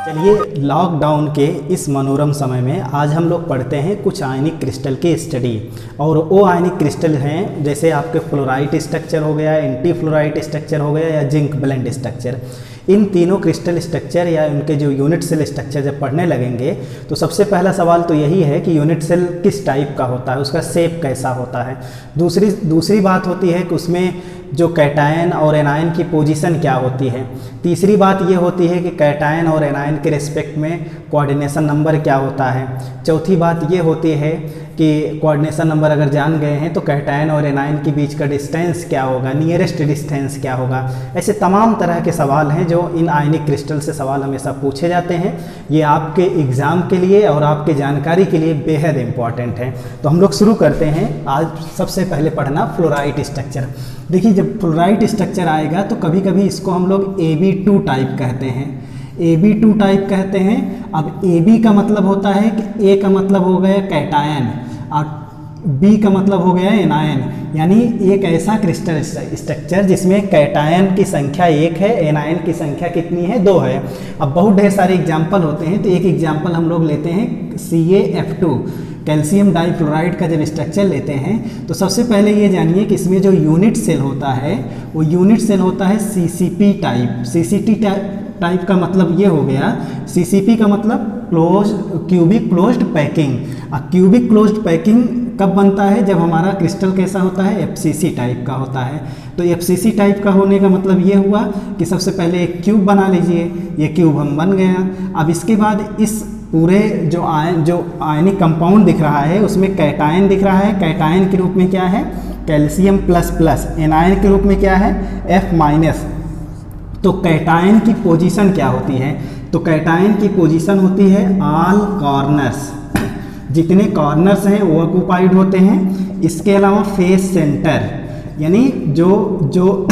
चलिए लॉकडाउन के इस मनोरम समय में आज हम लोग पढ़ते हैं कुछ आयनिक क्रिस्टल की स्टडी। और वो आयनिक क्रिस्टल हैं जैसे आपके फ्लोराइड स्ट्रक्चर हो गया, एंटी फ्लोराइड स्ट्रक्चर हो गया या जिंक ब्लेंड स्ट्रक्चर। इन तीनों क्रिस्टल स्ट्रक्चर या उनके जो यूनिट सेल स्ट्रक्चर जब पढ़ने लगेंगे तो सबसे पहला सवाल तो यही है कि यूनिट सेल किस टाइप का होता है, उसका शेप कैसा होता है। दूसरी बात होती है कि उसमें जो कैटायन और एनायन की पोजीशन क्या होती है। तीसरी बात ये होती है कि कैटायन और एनायन के रिस्पेक्ट में कोऑर्डिनेशन नंबर क्या होता है। चौथी बात ये होती है कि कोऑर्डिनेशन नंबर अगर जान गए हैं तो कैटायन और एनायन के बीच का डिस्टेंस क्या होगा, नियरेस्ट डिस्टेंस क्या होगा। ऐसे तमाम तरह के सवाल हैं जो इन आयनिक क्रिस्टल से सवाल हमेशा पूछे जाते हैं। ये आपके एग्ज़ाम के लिए और आपके जानकारी के लिए बेहद इम्पॉर्टेंट है। तो हम लोग शुरू करते हैं। आज सबसे पहले पढ़ना फ्लोराइड स्ट्रक्चर। देखिए जब फ्लोराइड स्ट्रक्चर आएगा तो कभी कभी इसको हम लोग AB2 टाइप कहते हैं। AB2 टाइप कहते हैं। अब AB का मतलब होता है कि A का मतलब हो गया कैटायन और B का मतलब हो गया एनायन, यानी एक ऐसा क्रिस्टल स्ट्रक्चर जिसमें कैटायन की संख्या 1 है, एनायन की संख्या कितनी है, 2 है। अब बहुत ढेर सारे एग्जाम्पल होते हैं, तो एक एग्जाम्पल हम लोग लेते हैं CaF2 कैल्शियम डाइफ्लोराइड का जब स्ट्रक्चर लेते हैं तो सबसे पहले ये जानिए कि इसमें जो यूनिट सेल होता है वो यूनिट सेल होता है CCP टाइप। CCT टाइप का मतलब ये हो गया, CCP का मतलब cubic closed packing. Cubic closed packing कब बनता है, जब हमारा क्रिस्टल कैसा होता है, FCC टाइप का होता है। तो FCC टाइप का होने का मतलब ये हुआ कि सबसे पहले एक क्यूब बना लीजिए, ये क्यूब हम बन गया। अब इसके बाद इस पूरे जो आयनिक कंपाउंड दिख रहा है उसमें कैटायन दिख रहा है। कैटायन के रूप में क्या है, कैल्शियम प्लस, एनायन के रूप में क्या है, F-। तो कैटायन की पोजीशन क्या होती है, तो कैटायन की पोजीशन होती है ऑल कॉर्नर्स, जितने कॉर्नर्स हैं वो ऑक्युपाइड होते हैं। इसके अलावा फेस सेंटर, यानी जो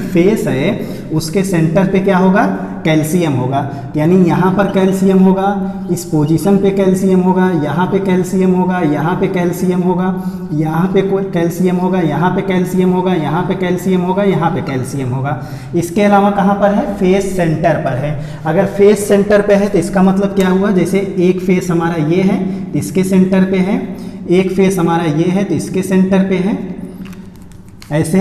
फेस है उसके सेंटर पे क्या होगा, कैल्शियम होगा। यानी यहाँ पर कैल्शियम होगा, इस पोजीशन पे कैल्शियम होगा, यहाँ पे कैल्शियम होगा, यहाँ पे कैल्शियम होगा, यहाँ पे कैल्शियम होगा, यहाँ पे कैल्शियम होगा, यहाँ पे कैल्शियम होगा, यहाँ पे कैल्शियम होगा। इसके अलावा कहाँ पर है, फेस सेंटर पर है। अगर फेस सेंटर पे है तो इसका मतलब क्या हुआ, जैसे एक फेस हमारा ये है तो इसके सेंटर पे है, एक फेस हमारा ये है तो इसके सेंटर पे है। ऐसे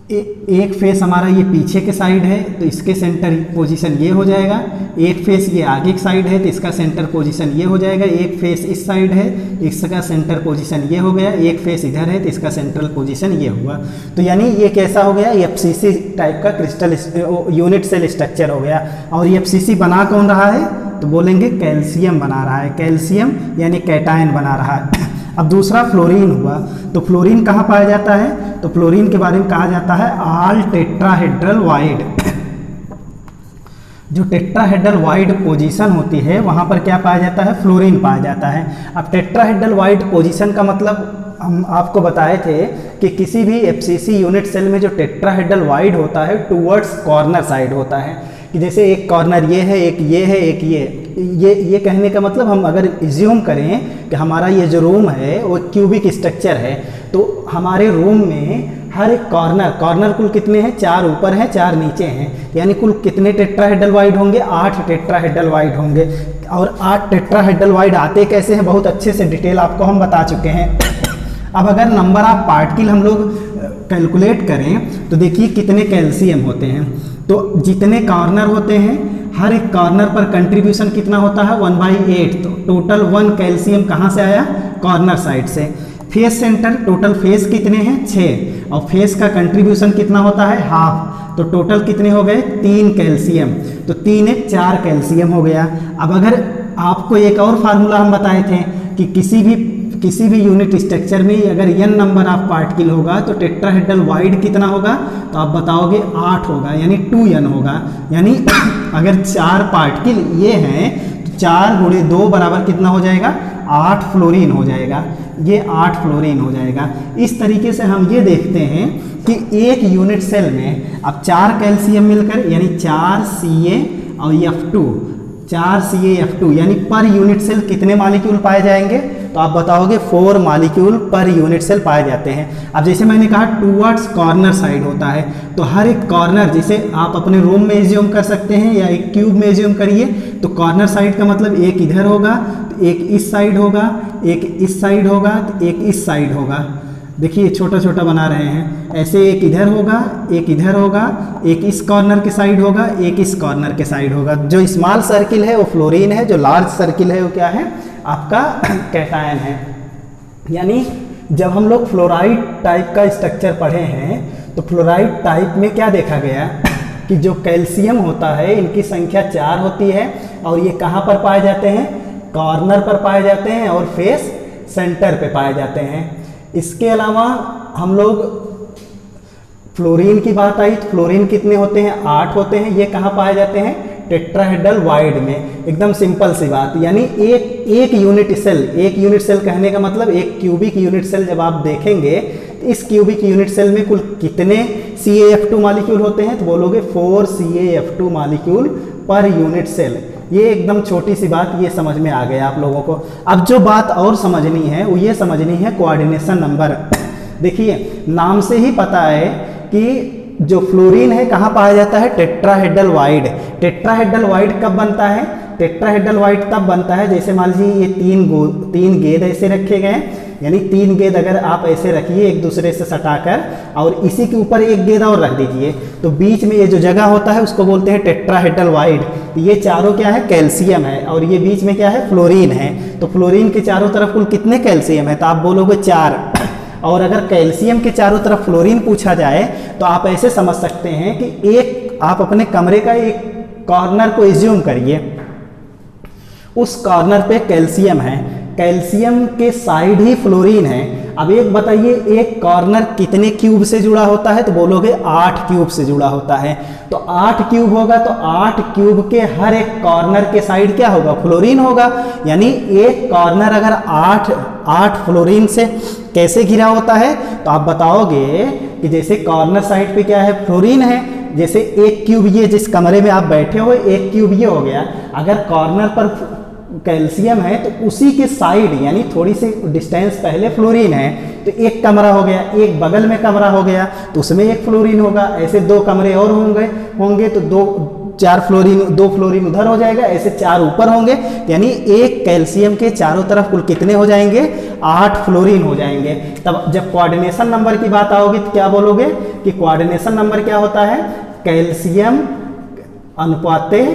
एक फेस हमारा ये पीछे के साइड है तो इसके सेंटर पोजीशन ये हो जाएगा। एक फेस ये आगे की साइड है तो इसका सेंटर पोजीशन ये हो जाएगा। एक फेस इस साइड है, इसका सेंटर पोजीशन ये हो गया। एक फेस इधर है तो इसका सेंट्रल पोजीशन ये हुआ। तो यानी ये कैसा हो गया, FCC टाइप का क्रिस्टल यूनिट सेल स्ट्रक्चर हो गया। और ये FCC बना कौन रहा है, तो बोलेंगे कैल्शियम बना रहा है। कैल्शियम यानी कैटायन बना रहा है। अब दूसरा फ्लोरीन हुआ, तो फ्लोरीन कहाँ पाया जाता है, तो फ्लोरीन के बारे में कहा जाता है ऑल टेट्राहेड्रल वाइड। जो टेट्राहेड्रल वाइड पोजीशन होती है वहाँ पर क्या पाया जाता है, फ्लोरीन पाया जाता है। अब टेट्राहेड्रल वाइड पोजीशन का मतलब हम आपको बताए थे कि किसी भी FCC यूनिट सेल में जो टेट्राहेड्रल वाइड होता है टूवर्ड्स कॉर्नर साइड होता है। कि जैसे एक कॉर्नर ये है, एक ये है, एक ये कहने का मतलब हम अगर इज्यूम करें कि हमारा ये जो रूम है वो क्यूबिक स्ट्रक्चर है, तो हमारे रूम में हर एक कॉर्नर कुल कितने हैं, 4 ऊपर हैं 4 नीचे हैं, यानी कुल कितने टेट्राहेड्रल वाइड होंगे, 8 टेट्राहेड्रल वाइड होंगे। और 8 टेट्राहेड्रल वाइड आते कैसे हैं, बहुत अच्छे से डिटेल आपको हम बता चुके हैं। अब अगर नंबर ऑफ पार्टिकल हम लोग कैलकुलेट करें तो देखिए कितने कैल्शियम होते हैं। तो जितने कॉर्नर होते हैं हर एक कॉर्नर पर कंट्रीब्यूशन कितना होता है, 1/8। तो टोटल 1 कैल्शियम कहाँ से आया, कॉर्नर साइड से। फेस सेंटर, टोटल फेस कितने हैं, 6, और फेस का कंट्रीब्यूशन कितना होता है, हाफ। तो टोटल कितने हो गए, 3 कैल्शियम। तो 3 1 4 कैल्शियम हो गया। अब अगर आपको एक और फार्मूला हम बताए थे कि किसी भी यूनिट स्ट्रक्चर में अगर n नंबर ऑफ पार्टिकल होगा तो टेट्राहेड्रल वाइड कितना होगा, तो आप बताओगे 8 होगा, यानी 2n होगा। यानी अगर 4 पार्टिकल ये हैं तो 4 × 2 बराबर कितना हो जाएगा, 8 फ्लोरीन हो जाएगा। ये 8 फ्लोरीन हो जाएगा। इस तरीके से हम ये देखते हैं कि एक यूनिट सेल में अब 4 कैल्शियम मिलकर यानी 4 Ca और F2, 4 CaF2 यानी पर यूनिट सेल कितने मॉलिक्यूल पाए जाएंगे, तो आप बताओगे 4 मॉलिक्यूल पर यूनिट सेल पाए जाते हैं। अब जैसे मैंने कहा टूवर्ड्स कॉर्नर साइड होता है, तो हर एक कॉर्नर, जैसे आप अपने रूम में एज्यूम कर सकते हैं या एक क्यूब में एज्यूम करिए, तो कॉर्नर साइड का मतलब एक इधर होगा, तो एक इस साइड होगा, एक इस साइड होगा, तो एक इस साइड होगा। देखिए छोटा छोटा बना रहे हैं, ऐसे एक इधर होगा, एक इधर होगा, एक इस कॉर्नर के साइड होगा, एक इस कॉर्नर के साइड होगा। जो स्मॉल सर्किल है वो फ्लोरीन है, जो लार्ज सर्किल है वो क्या है, आपका कैटायन है। यानी जब हम लोग फ्लोराइड टाइप का स्ट्रक्चर पढ़े हैं, तो फ्लोराइड टाइप में क्या देखा गया कि जो कैल्शियम होता है इनकी संख्या 4 होती है, और ये कहाँ पर पाए जाते हैं, कॉर्नर पर पाए जाते हैं और फेस सेंटर पे पाए जाते हैं। इसके अलावा हम लोग फ्लोरीन की बात आई, तो फ्लोरीन कितने होते हैं, 8 होते हैं। ये कहाँ पाए जाते हैं, टेट्राहेड्रल वाइड में। एकदम सिंपल सी बात, यानी एक यूनिट सेल कहने का मतलब एक क्यूबिक यूनिट सेल जब आप देखेंगे, तो इस क्यूबिक यूनिट सेल में कुल कितने CaF2 मॉलिक्यूल होते हैं, तो बोलोगे 4 CaF2 molecule per unit cell. ये एकदम छोटी सी बात, ये समझ में आ गया आप लोगों को। अब जो बात और समझनी है वो ये समझनी है कोऑर्डिनेशन नंबर। देखिए नाम से ही पता है कि जो फ्लोरीन है कहाँ पाया जाता है, टेट्राहेड्रल वाइड। टेट्राहेड्रल वाइड कब बनता है, टेट्राहेड्रल वाइड तब बनता है जैसे मान लीजिए ये तीन गेंद ऐसे रखे गए, यानी 3 गेंद अगर आप ऐसे रखिए एक दूसरे से सटाकर, और इसी के ऊपर एक गेंद और रख दीजिए, तो बीच में ये जो जगह होता है उसको बोलते हैं टेट्राहेड्रल वाइड। तो ये चारों क्या है, कैल्शियम है, और ये बीच में क्या है, फ्लोरीन है। तो फ्लोरीन के चारों तरफ कुल कितने कैल्शियम है, तो आप बोलोगे 4। और अगर कैल्शियम के चारों तरफ फ्लोरीन पूछा जाए तो आप ऐसे समझ सकते हैं कि एक आप अपने कमरे का एक कॉर्नर को एज्यूम करिए, उस कॉर्नर पे कैल्शियम है, कैल्शियम के साइड ही फ्लोरीन है। अब एक बताइए एक कॉर्नर कितने क्यूब से जुड़ा होता है, तो बोलोगे 8 क्यूब से जुड़ा होता है। तो 8 क्यूब होगा, तो 8 क्यूब के हर एक कॉर्नर के साइड क्या होगा, फ्लोरीन होगा। यानी एक कॉर्नर अगर 8 फ्लोरीन से कैसे घिरा होता है, तो आप बताओगे कि जैसे कॉर्नर साइड पे क्या है, फ्लोरीन है। जैसे एक क्यूब ये जिस कमरे में आप बैठे हो, एक क्यूब ये हो गया, अगर कॉर्नर पर कैल्शियम है तो उसी के साइड यानी थोड़ी सी डिस्टेंस पहले फ्लोरीन है, तो एक कमरा हो गया, एक बगल में कमरा हो गया तो उसमें एक फ्लोरीन होगा। ऐसे 2 कमरे और होंगे तो 2 फ्लोरीन उधर हो जाएगा, ऐसे 4 ऊपर होंगे, यानी एक कैल्शियम के चारों तरफ कुल कितने हो जाएंगे, 8 फ्लोरीन हो जाएंगे। तब जब कोऑर्डिनेशन नंबर की बात आओगी तो क्या बोलोगे कि कोऑर्डिनेशन नंबर क्या होता है, कैल्शियम अनुपाते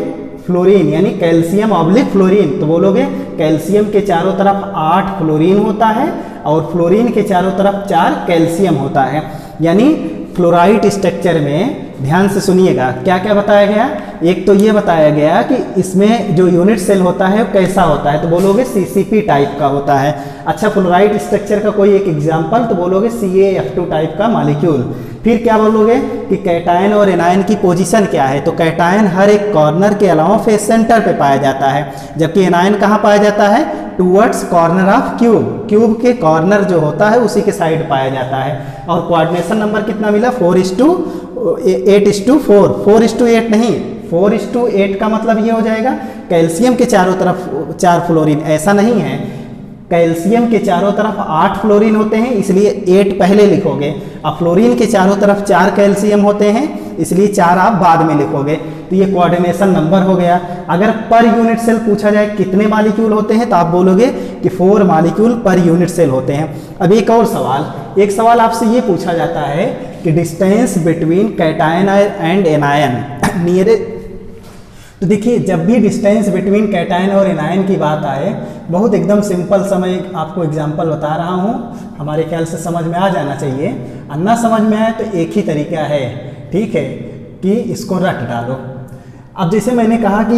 फ्लोरीन, यानी कैल्शियम ऑब्लिक फ्लोरीन। तो बोलोगे कैल्शियम के चारों तरफ 8 फ्लोरीन होता है और फ्लोरीन के चारों तरफ 4 कैल्शियम होता है। यानी फ्लोराइड स्ट्रक्चर में ध्यान से सुनिएगा क्या क्या बताया गया। एक तो ये बताया गया कि इसमें जो यूनिट सेल होता है वो कैसा होता है, तो बोलोगे CCP टाइप का होता है। अच्छा फ्लोराइड स्ट्रक्चर का कोई एक एग्जांपल, तो बोलोगे CaF2 टाइप का मॉलिक्यूल। फिर क्या बोलोगे कि कैटायन और एनायन की पोजीशन क्या है, तो कैटायन हर एक कॉर्नर के अलावा फेस सेंटर पे पाया जाता है, जबकि एनायन कहाँ पाया जाता है, टूवर्ड्स कॉर्नर ऑफ क्यूब के कॉर्नर जो होता है उसी के साइड पाया जाता है। और कोऑर्डिनेशन नंबर कितना मिला, 4:8:4, 4:8 नहीं, 4:8 का मतलब ये हो जाएगा कैल्शियम के चारों तरफ 4 फ्लोरीन, ऐसा नहीं है। कैल्शियम के चारों तरफ 8 फ्लोरीन होते हैं इसलिए 8 पहले लिखोगे, अब फ्लोरीन के चारों तरफ 4 कैल्शियम होते हैं इसलिए 4 आप बाद में लिखोगे। तो ये कोऑर्डिनेशन नंबर हो गया। अगर पर यूनिट सेल पूछा जाए कितने मॉलिक्यूल होते हैं, तो आप बोलोगे कि 4 मॉलिक्यूल पर यूनिट सेल होते हैं। अब एक और सवाल, एक सवाल आपसे ये पूछा जाता है कि distance between cation and anion near. तो देखिए जब भी डिस्टेंस बिटवीन कैटायन और एनायन की बात आए, बहुत एकदम सिंपल सा मैं आपको एग्जांपल बता रहा हूँ, हमारे ख्याल से समझ में आ जाना चाहिए। अन्ना समझ में आए तो एक ही तरीका है, ठीक है, कि इसको रट डालो। अब जैसे मैंने कहा कि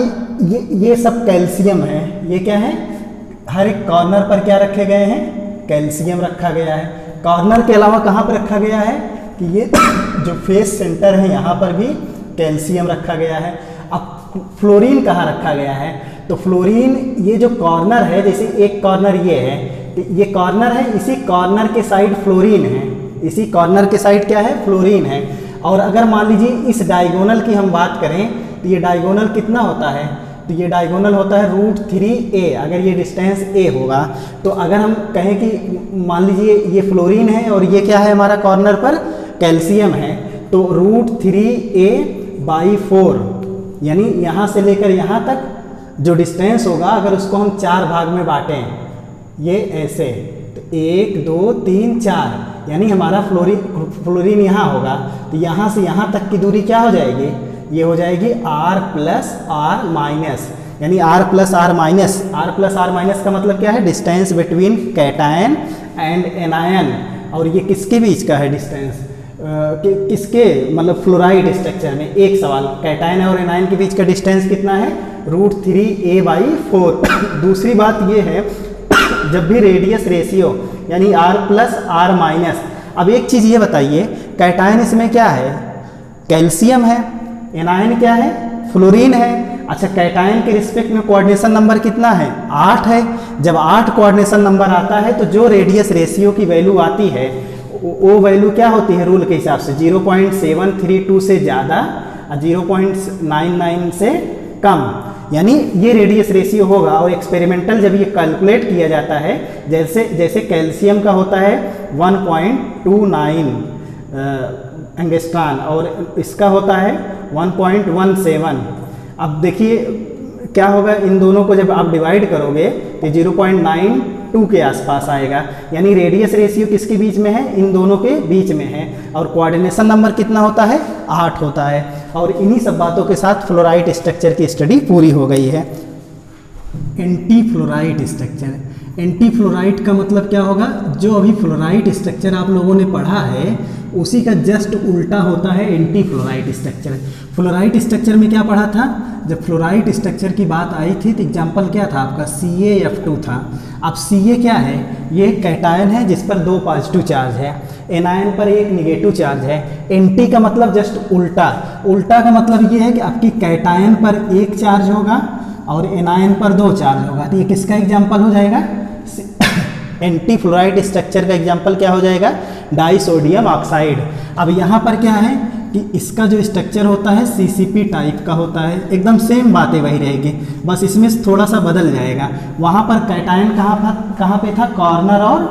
ये सब कैल्शियम है, ये क्या है, हर एक कॉर्नर पर क्या रखे गए हैं, कैल्शियम रखा गया है। कॉर्नर के अलावा कहाँ पर रखा गया है कि ये जो फेस सेंटर है यहाँ पर भी कैल्शियम रखा गया है। अब फ्लोरीन कहाँ रखा गया है, तो फ्लोरीन ये जो कॉर्नर है, जैसे एक कॉर्नर ये है, तो ये कॉर्नर है, इसी कॉर्नर के साइड फ्लोरीन है, इसी कॉर्नर के साइड क्या है, फ्लोरीन है। और अगर मान लीजिए इस डायगोनल की हम बात करें तो ये डायगोनल कितना होता है, तो ये डायगोनल होता है √3a, अगर ये डिस्टेंस a होगा। तो अगर हम कहें कि मान लीजिए ये फ्लोरीन है और ये क्या है हमारा कॉर्नर पर कैल्शियम है, तो √3a/4 यानी यहाँ से लेकर यहाँ तक जो डिस्टेंस होगा अगर उसको हम 4 भाग में बांटें, ये ऐसे, तो 1 2 3 4, यानी हमारा फ्लोरीन यहाँ होगा, तो यहाँ से यहाँ तक की दूरी क्या हो जाएगी, ये हो जाएगी R + R-, यानी R + R-, का मतलब क्या है, distance between cation and anion. और ये किसके बीच का है डिस्टेंस, किसके मतलब फ्लोराइड स्ट्रक्चर में, एक सवाल, कैटायन और एनायन के बीच का डिस्टेंस कितना है, √3a/4। दूसरी बात ये है, जब भी रेडियस रेशियो यानी R + R-, अब एक चीज़ ये बताइए, कैटायन इसमें क्या है, कैल्शियम है, एनायन क्या है, फ्लोरीन है। अच्छा, कैटायन के रिस्पेक्ट में कोऑर्डिनेशन नंबर कितना है, 8 है। जब 8 कोऑर्डिनेशन नंबर आता है तो जो रेडियस रेशियो की वैल्यू आती है वो वैल्यू क्या होती है रूल के हिसाब से, 0.732 से ज़्यादा और 0.99 से कम, यानी ये रेडियस रेशियो होगा। और एक्सपेरिमेंटल जब ये कैलकुलेट किया जाता है, जैसे कैल्शियम का होता है 1.29 एंगस्ट्रॉन और इसका होता है 1.17। अब देखिए क्या होगा, इन दोनों को जब आप डिवाइड करोगे तो 0.92 के आसपास आएगा, यानी रेडियस रेशियो किसके बीच में है, इन दोनों के बीच में है। और कोऑर्डिनेशन नंबर कितना होता है, 8 होता है। और इन्हीं सब बातों के साथ फ्लोराइड स्ट्रक्चर की स्टडी पूरी हो गई है। Anti fluoride structure, anti fluoride का मतलब क्या होगा, जो अभी फ्लोराइड स्ट्रक्चर आप लोगों ने पढ़ा है उसी का जस्ट उल्टा होता है anti fluoride structure. Fluoride structure में क्या पढ़ा था, जब फ्लोराइड स्ट्रक्चर की बात आई थी तो एग्जाम्पल क्या था आपका, CaF2 था। अब Ca क्या है, ये कैटायन है जिस पर 2 पॉजिटिव चार्ज है, एनायन पर 1 निगेटिव चार्ज है। एंटी का मतलब जस्ट उल्टा, उल्टा का मतलब ये है कि आपकी कैटायन पर 1 चार्ज होगा और एनायन पर 2 चार्ज होगा। तो ये किसका एग्जाम्पल हो जाएगा, एंटी फ्लोराइड स्ट्रक्चर का एग्जाम्पल क्या हो जाएगा, डाइसोडियम ऑक्साइड। अब यहाँ पर क्या है कि इसका जो स्ट्रक्चर होता है CCP टाइप का होता है, एकदम सेम बातें वही रहेगी, बस इसमें थोड़ा सा बदल जाएगा। वहाँ पर कैटायन कहाँ पे था, कॉर्नर और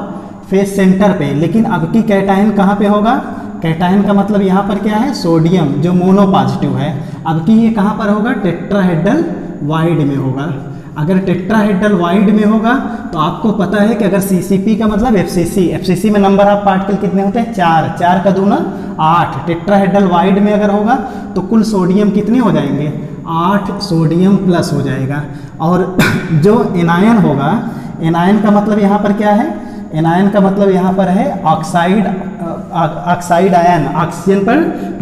फेस सेंटर पे, लेकिन अब की कैटायन कहाँ पे होगा, कैटायन का मतलब यहाँ पर क्या है, सोडियम जो मोनो पॉजिटिव है। अब की ये कहाँ पर होगा, टेट्राहेड्रल वाइड में होगा। अगर टेट्राहेड्रल वाइड में होगा तो आपको पता है कि अगर CCP का मतलब FCC में नंबर ऑफ पार्टिकल कितने होते हैं, 4 का दूना 8। टेट्राहेड्रल वाइड में अगर होगा तो कुल सोडियम कितने हो जाएंगे, 8 सोडियम प्लस हो जाएगा। और जो एनायन होगा, एनायन का मतलब यहाँ पर क्या है, एनायन का मतलब यहाँ पर है ऑक्साइड आयन, ऑक्सीजन पर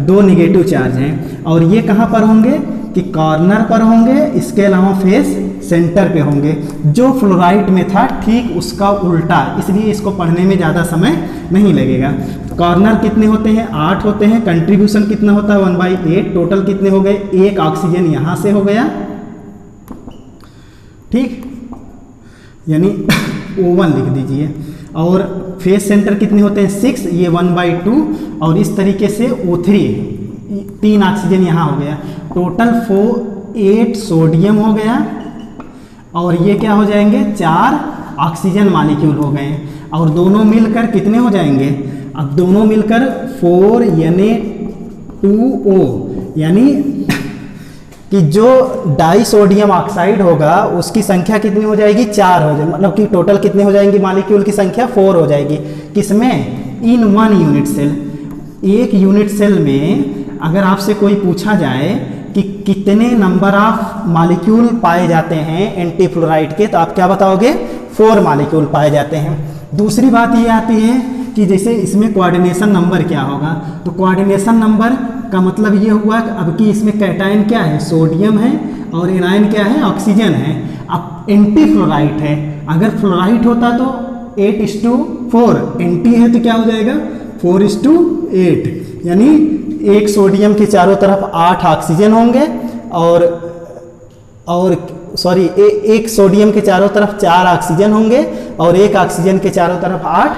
2 निगेटिव चार्ज हैं। और ये कहाँ पर होंगे कि कॉर्नर पर होंगे, इसके अलावा फेस सेंटर पे होंगे। जो फ्लोराइड में था ठीक उसका उल्टा, इसलिए इसको पढ़ने में ज़्यादा समय नहीं लगेगा। कॉर्नर कितने होते हैं, 8 होते हैं। कंट्रीब्यूशन कितना होता है, 1/8। टोटल कितने हो गए, 1 ऑक्सीजन यहाँ से हो गया, ठीक, यानी O1 लिख दीजिए। और फेस सेंटर कितने होते हैं, 6, ये 1/2। और इस तरीके से O3, 3 ऑक्सीजन यहाँ हो गया। टोटल 8 सोडियम हो गया और ये क्या हो जाएंगे, 4 ऑक्सीजन मॉलिक्यूल हो गए। और दोनों मिलकर कितने हो जाएंगे, अब दोनों मिलकर 4 Na2O, यानी कि जो डाइसोडियम ऑक्साइड होगा उसकी संख्या कितनी हो जाएगी, 4 हो जाएगी। मतलब कि टोटल कितने हो जाएंगी, मॉलिक्यूल की संख्या 4 हो जाएगी। किसमें, इन 1 यूनिट सेल। एक यूनिट सेल में अगर आपसे कोई पूछा जाए कि कितने नंबर ऑफ मॉलिक्यूल पाए जाते हैं एंटी फ्लोराइड के, तो आप क्या बताओगे, 4 मॉलिक्यूल पाए जाते हैं। दूसरी बात ये आती है कि जैसे इसमें कोऑर्डिनेशन नंबर क्या होगा, तो कोऑर्डिनेशन नंबर का मतलब ये हुआ कि अब कि इसमें कैटायन क्या है, सोडियम है, और एनायन क्या है, ऑक्सीजन है। अब एंटी फ्लोराइड है, अगर फ्लोराइड होता तो 8:4, एंटी है तो क्या हो जाएगा, 4:8, यानी एक सोडियम के चारों तरफ 8 ऑक्सीजन होंगे और एक सोडियम के चारों तरफ 4 ऑक्सीजन होंगे और एक ऑक्सीजन के चारों तरफ 8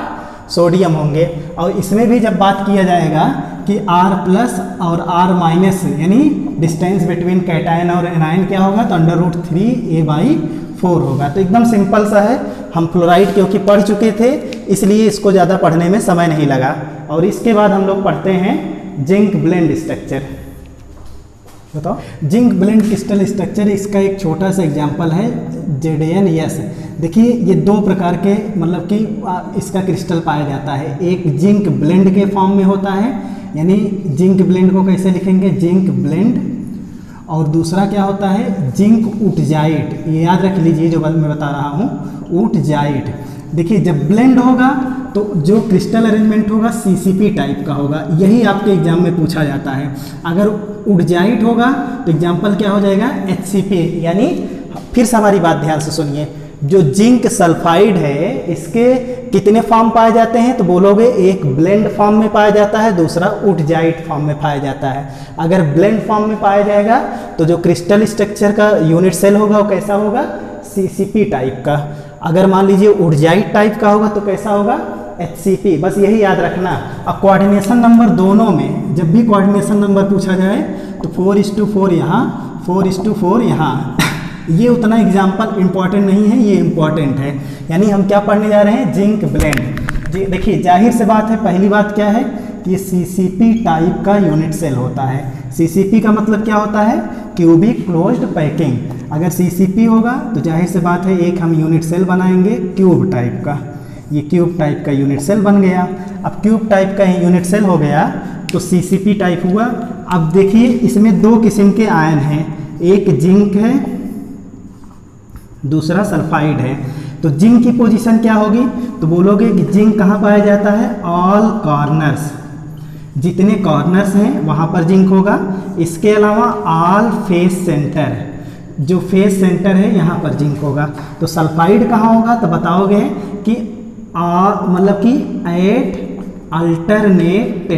सोडियम होंगे। और इसमें भी जब बात किया जाएगा कि R प्लस और R माइनस यानी डिस्टेंस बिटवीन कैटायन और एनायन क्या होगा, तो √3a/4 होगा। तो एकदम सिंपल सा है, हम फ्लोराइड क्योंकि पढ़ चुके थे इसलिए इसको ज़्यादा पढ़ने में समय नहीं लगा। और इसके बाद हम लोग पढ़ते हैं जिंक ब्लेंड स्ट्रक्चर। बताओ, जिंक ब्लेंड क्रिस्टल स्ट्रक्चर, इसका एक छोटा सा एग्जांपल है ZnS। देखिए ये दो प्रकार के मतलब कि इसका क्रिस्टल पाया जाता है। एक जिंक ब्लेंड के फॉर्म में होता है, यानी जिंक ब्लेंड को कैसे लिखेंगे, जिंक ब्लेंड। और दूसरा क्या होता है, जिंक ऊटजाइट। ये याद रख लीजिए जो मैं बता रहा हूँ, ऊटजाइट। देखिए जब ब्लेंड होगा तो जो क्रिस्टल अरेंजमेंट होगा CCP टाइप का होगा, यही आपके एग्जाम में पूछा जाता है। अगर ऊटजाइट होगा तो एग्जाम्पल क्या हो जाएगा, HCP। यानी फिर से हमारी बात ध्यान से सुनिए, जो जिंक सल्फाइड है इसके कितने फॉर्म पाए जाते हैं, तो बोलोगे एक ब्लेंड फॉर्म में पाया जाता है, दूसरा ऊटजाइट फॉर्म में पाया जाता है। अगर ब्लेंड फॉर्म में पाया जाएगा तो जो क्रिस्टल स्ट्रक्चर का यूनिट सेल होगा वो कैसा होगा, CCP टाइप का। अगर मान लीजिए ऊटजाइट टाइप का होगा तो कैसा होगा, HCP। बस यही याद रखना। अब कोऑर्डिनेशन नंबर दोनों में जब भी कोऑर्डिनेशन नंबर पूछा जाए तो 4:4 यहाँ, 4:4 यहाँ। ये उतना एग्जाम्पल इम्पॉर्टेंट नहीं है, ये इम्पॉर्टेंट है। यानी हम क्या पढ़ने जा रहे हैं, जिंक ब्लेंड। जी देखिए जाहिर से बात है, पहली बात क्या है कि ये CCP टाइप का यूनिट सेल होता है। CCP का मतलब क्या होता है, क्यूबिक क्लोज्ड पैकिंग। अगर CCP होगा तो जाहिर से बात है एक हम यूनिट सेल बनाएंगे क्यूब टाइप का। ये क्यूब टाइप का यूनिट सेल बन गया। अब क्यूब टाइप का यूनिट सेल हो गया तो CCP टाइप हुआ। अब देखिए इसमें दो किस्म के आयन हैं, एक जिंक है दूसरा सल्फाइड है। तो जिंक की पोजीशन क्या होगी, तो बोलोगे कि जिंक कहाँ पाया जाता है, ऑल कॉर्नर्स। जितने कॉर्नर्स हैं वहाँ पर जिंक होगा। इसके अलावा ऑल फेस सेंटर, जो फेस सेंटर है यहाँ पर जिंक होगा। तो सल्फाइड कहाँ होगा, तो बताओगे कि मतलब कि एट अल्टरनेट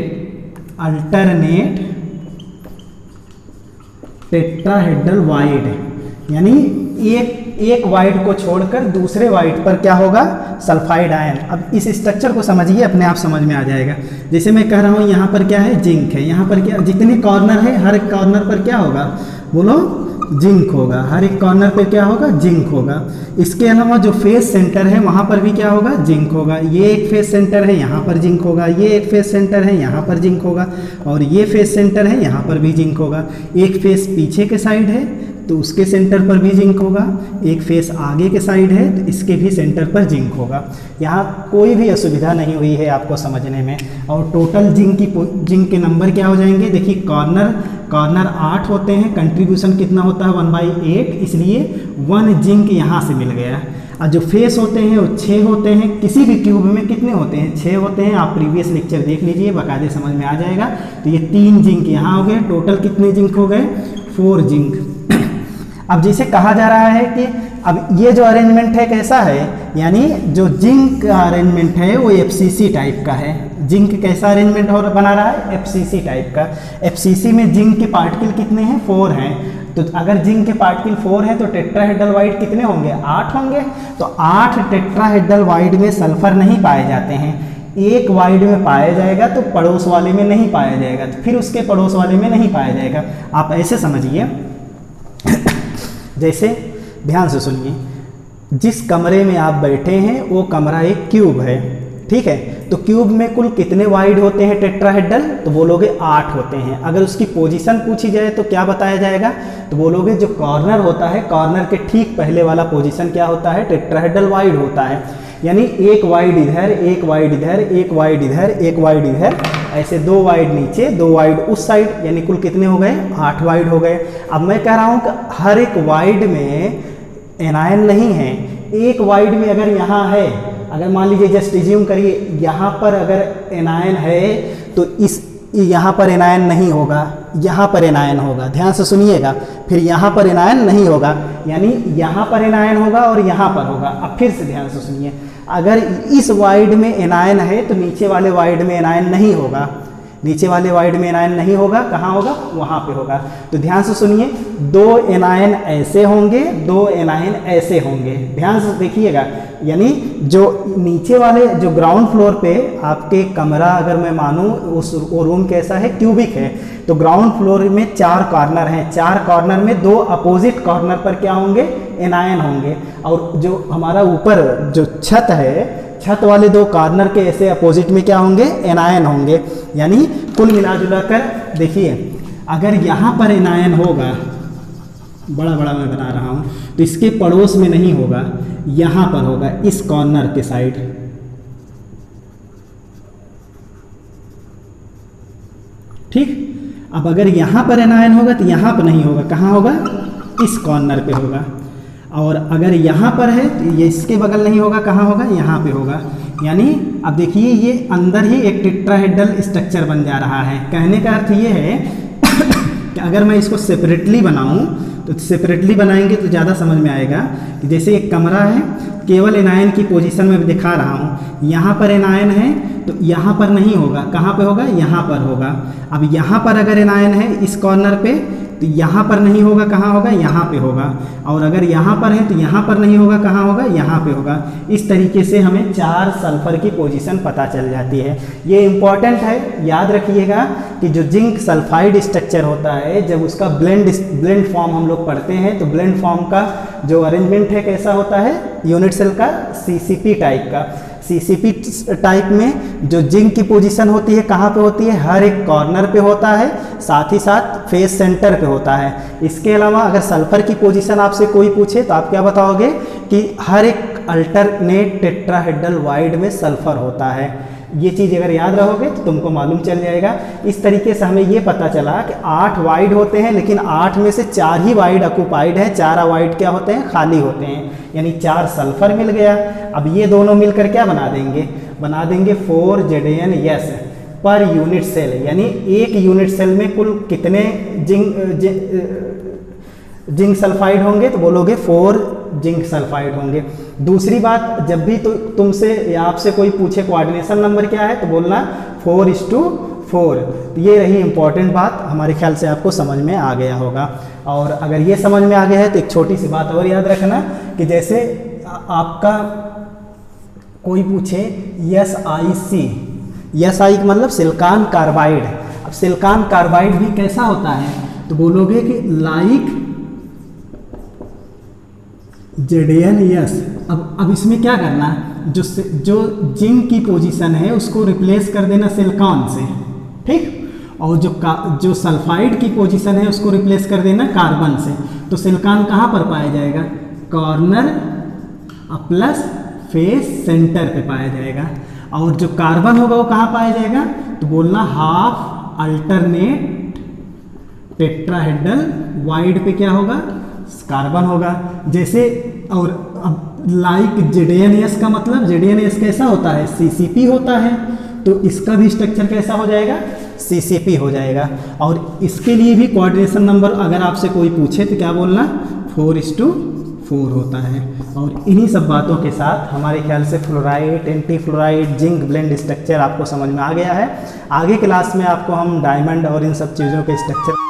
टेट्राहेड्रल वाइड, यानी एक वाइड को छोड़कर दूसरे वाइड पर क्या होगा, सल्फाइड आयन। अब इस स्ट्रक्चर को समझिए, अपने आप समझ में आ जाएगा। जैसे मैं कह रहा हूँ यहाँ पर क्या है, जिंक है। यहाँ पर क्या, जितने कॉर्नर है हर एक कॉर्नर पर क्या होगा, बोलो जिंक होगा। हर एक कॉर्नर पर क्या होगा, जिंक होगा। इसके अलावा जो फेस सेंटर है वहाँ पर भी क्या होगा, जिंक होगा। ये एक फेस सेंटर है, यहाँ पर जिंक होगा। ये एक फेस सेंटर है, यहाँ पर जिंक होगा। और ये फेस सेंटर है, यहाँ पर भी जिंक होगा। एक फेस पीछे के साइड है तो उसके सेंटर पर भी जिंक होगा। एक फेस आगे के साइड है तो इसके भी सेंटर पर जिंक होगा। यहाँ कोई भी असुविधा नहीं हुई है आपको समझने में। और टोटल जिंक के नंबर क्या हो जाएंगे, देखिए कॉर्नर 8 होते हैं। कंट्रीब्यूशन कितना होता है, 1/8, इसलिए 1 जिंक यहाँ से मिल गया। और जो फेस होते हैं वो 6 होते हैं। किसी भी क्यूब में कितने होते हैं, 6 होते हैं। आप प्रीवियस लेक्चर देख लीजिए, बाकायदे समझ में आ जाएगा। तो ये 3 जिंक यहाँ हो गए। टोटल कितने जिंक हो गए, 4 जिंक। अब जैसे कहा जा रहा है कि अब ये जो अरेंजमेंट है कैसा है, यानी जो जिंक का अरेंजमेंट है वो FCC टाइप का है। जिंक कैसा अरेंजमेंट हो बना रहा है, FCC टाइप का। FCC में जिंक के पार्टिकल कितने हैं, 4 हैं। तो अगर जिंक के पार्टिकल 4 हैं तो टेट्राहेड्रल वाइड कितने होंगे, 8 होंगे। तो 8 टेट्राहेड्रल वाइड में सल्फर नहीं पाए जाते हैं। एक वाइड में पाया जाएगा तो पड़ोस वाले में नहीं पाया जाएगा, तो फिर उसके पड़ोस वाले में नहीं पाया जाएगा। आप ऐसे समझिए, जैसे ध्यान से सुनिए, जिस कमरे में आप बैठे हैं वो कमरा एक क्यूब है, ठीक है। तो क्यूब में कुल कितने वाइड होते हैं टेट्राहेड्रल, तो बोलोगे 8 होते हैं। अगर उसकी पोजीशन पूछी जाए तो क्या बताया जाएगा, तो बोलोगे जो कॉर्नर होता है, कॉर्नर के ठीक पहले वाला पोजीशन क्या होता है, टेट्राहेड्रल वाइड होता है। यानी एक वाइड इधर, एक वाइड इधर, एक वाइड इधर, एक वाइड इधर, ऐसे 2 वाइड नीचे, 2 वाइड उस साइड, यानी कुल कितने हो गए, 8 वाइड हो गए। अब मैं कह रहा हूँ कि हर एक वाइड में एनायन नहीं है। एक वाइड में अगर यहाँ है, अगर मान लीजिए जस्ट एज्यूम करिए यहाँ पर अगर एनायन है तो इस यहाँ पर एनायन नहीं होगा, यहाँ पर एनायन होगा। ध्यान से सुनिएगा, फिर यहाँ पर एनायन नहीं होगा, यानी यहाँ पर एनायन होगा और यहाँ पर होगा। अब फिर से ध्यान से सुनिए, अगर इस वाइड में एनायन है तो नीचे वाले वाइड में एनायन नहीं होगा। नीचे वाले वाइड में एनायन नहीं होगा, कहाँ होगा, वहाँ पे होगा। तो ध्यान से सुनिए, 2 एनायन ऐसे होंगे, 2 एनायन ऐसे होंगे, ध्यान से देखिएगा। यानी जो नीचे वाले जो ग्राउंड फ्लोर पे आपके कमरा अगर मैं मानूँ वो रूम कैसा है, क्यूबिक है, तो ग्राउंड फ्लोर में 4 कॉर्नर हैं, 4 कॉर्नर में 2 अपोजिट कॉर्नर पर क्या होंगे, एनायन होंगे। और जो हमारा ऊपर जो छत है, छत वाले 2 कॉर्नर के ऐसे अपोजिट में क्या होंगे, एनायन होंगे। यानी कुल मिला जुला कर देखिए, अगर यहाँ पर एनायन होगा, बड़ा बड़ा मैं बना रहा हूँ, तो इसके पड़ोस में नहीं होगा, यहाँ पर होगा, इस कॉर्नर के साइड। ठीक, अब अगर यहाँ पर एनायन होगा तो यहाँ पर नहीं होगा, कहाँ होगा, इस कॉर्नर पे होगा। और अगर यहाँ पर है तो ये इसके बगल नहीं होगा, कहाँ होगा, यहाँ पे होगा। यानी अब देखिए ये अंदर ही एक टेट्राहेड्रल स्ट्रक्चर बन जा रहा है। कहने का अर्थ ये है कि अगर मैं इसको सेपरेटली बनाऊं तो सेपरेटली बनाएंगे तो ज़्यादा समझ में आएगा कि जैसे एक कमरा है, केवल एनायन की पोजीशन में दिखा रहा हूँ, यहाँ पर एनायन है तो यहाँ पर नहीं होगा, कहाँ पे होगा, यहाँ पर होगा। अब यहाँ पर अगर एनायन है इस कॉर्नर पे तो यहाँ पर नहीं होगा, कहाँ होगा, यहाँ पे होगा। और अगर यहाँ पर है तो यहाँ पर नहीं होगा, कहाँ होगा, यहाँ पे होगा। इस तरीके से हमें 4 सल्फर की पोजीशन पता चल जाती है। ये इम्पॉर्टेंट है, याद रखिएगा कि जो जिंक सल्फाइड स्ट्रक्चर होता है, जब उसका ब्लेंड फॉर्म हम लोग पढ़ते हैं तो ब्लेंड फॉर्म का जो अरेंजमेंट है कैसा होता है, यूनिट सेल का सीसीपी टाइप का। सीसीपी टाइप में जो जिंक की पोजीशन होती है कहाँ पे होती है, हर एक कॉर्नर पे होता है, साथ ही साथ फेस सेंटर पे होता है। इसके अलावा अगर सल्फर की पोजीशन आपसे कोई पूछे तो आप क्या बताओगे कि हर एक अल्टरनेट टेट्राहेड्रल वाइड में सल्फर होता है। ये चीज़ अगर याद रहोगे तो तुमको मालूम चल जाएगा। इस तरीके से हमें ये पता चला कि 8 वाइड होते हैं, लेकिन 8 में से 4 ही वाइड ऑक्युपाइड है, 4 वाइड क्या होते हैं, खाली होते हैं। यानी 4 सल्फर मिल गया। अब ये दोनों मिलकर क्या बना देंगे, बना देंगे 4ZnS पर यूनिट सेल। यानी एक यूनिट सेल में कुल कितने जिंक सल्फाइड होंगे, तो बोलोगे 4 जिंक सल्फाइड होंगे। दूसरी बात, जब भी तो तुमसे या आपसे कोई पूछे कोऑर्डिनेशन नंबर क्या है तो बोलना 4:4। तो ये रही इंपॉर्टेंट बात, हमारे ख्याल से आपको समझ में आ गया होगा। और अगर ये समझ में आ गया है तो एक छोटी सी बात और याद रखना कि जैसे आपका कोई पूछे SiC, SI मतलब सिलिकॉन कार्बाइड। अब सिलिकॉन कार्बाइड भी कैसा होता है तो बोलोगे कि लाइक ZnS। अब इसमें क्या करना, जो जिंक की पोजीशन है उसको रिप्लेस कर देना सिलिकॉन से, ठीक। और जो सल्फाइड की पोजीशन है उसको रिप्लेस कर देना कार्बन से। तो सिलिकॉन कहाँ पर पाया जाएगा, कॉर्नर प्लस फेस सेंटर पे पाया जाएगा। और जो कार्बन होगा वो कहाँ पाया जाएगा, तो बोलना हाफ अल्टरनेट टेट्राहेड्रल वाइड पे क्या होगा, कार्बन होगा। जैसे और अब लाइक ZnS का मतलब ZnS कैसा होता है, CCP होता है, तो इसका भी स्ट्रक्चर कैसा हो जाएगा, CCP हो जाएगा। और इसके लिए भी कोऑर्डिनेशन नंबर अगर आपसे कोई पूछे तो क्या बोलना, 4:4 होता है। और इन्हीं सब बातों के साथ हमारे ख्याल से fluoride, anti fluoride, zinc blende structure आपको समझ में आ गया है। आगे क्लास में आपको हम डायमंड और इन सब चीज़ों के स्ट्रक्चर